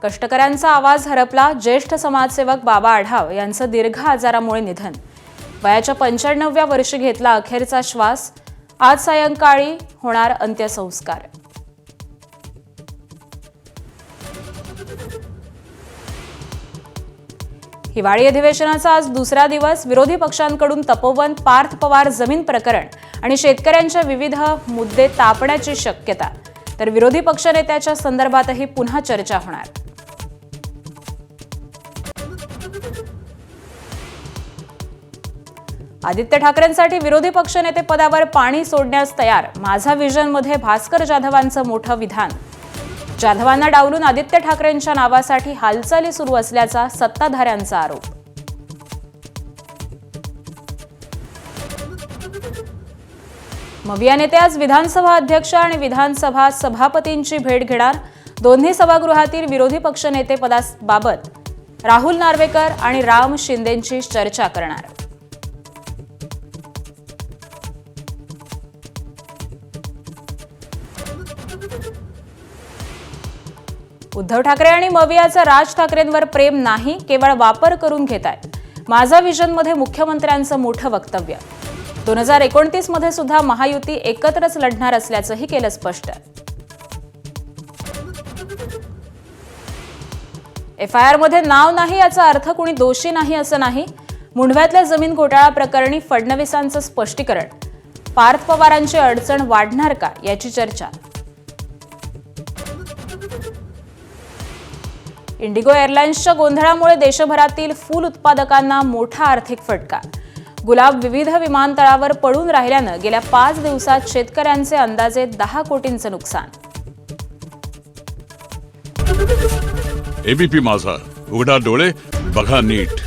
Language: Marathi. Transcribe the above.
कष्टकऱ्यांचा आवाज हरपला. ज्येष्ठ समाजसेवक बाबा आढाव यांचं दीर्घ आजारामुळे निधन. वयाच्या 95व्या वर्षी घेतला अखेरचा श्वास. आज सायंकाळी होणार अंत्यसंस्कार. हिवाळी अधिवेशनाचा आज दुसरा दिवस. विरोधी पक्षांकडून तपोवन, पार्थ पवार जमीन प्रकरण आणि शेतकऱ्यांच्या विविध मुद्दे तापण्याची शक्यता. तर विरोधी पक्षनेत्याच्या संदर्भातही पुन्हा चर्चा होणार. आदित्य ठाकरेंसाठी विरोधी पक्षनेते पदावर पाणी सोडण्यास तयार. माझा व्हिजनमध्ये भास्कर जाधवांचं मोठं विधान. जाधवांना डावलून आदित्य ठाकरेंच्या नावासाठी हालचाली सुरू असल्याचा सत्ताधाऱ्यांचा आरोप. मविया नेते आज विधानसभा अध्यक्ष आणि विधानसभा सभापतींची भेट घेणार. दोन्ही सभागृहातील विरोधी पक्षनेते पदाबाबत राहुल नार्वेकर आणि राम शिंदेंची चर्चा करणार. उद्धव ठाकरे आणि मवियाचं राज ठाकरेंवर प्रेम नाही, केवळ वापर करून घेतायत. माझा व्हिजनमध्ये मुख्यमंत्र्यांचं मोठं वक्तव्य. 2029 मध्ये सुद्धा महायुती एकत्रच लढणार असल्याचंही केलं स्पष्ट. एफआयआर मध्ये नाव नाही याचा अर्थ कुणी दोषी नाही असं नाही. मुंढव्यातल्या जमीन घोटाळा प्रकरणी फडणवीसांचं स्पष्टीकरण. पार्थ पवारांची अडचण वाढणार का याची चर्चा. इंडिगो एअरलाइन्सच्या गोंधळामुळे देशभरातील फूल उत्पादकांना मोठा आर्थिक फटका. गुलाब विविध विमानतळावर पडून राहिल्यानं गेल्या 5 दिवसात शेतकऱ्यांचे अंदाजे 10 कोटींचं नुकसान. एबीपी माझा, उघडा डोळे बघा नीट.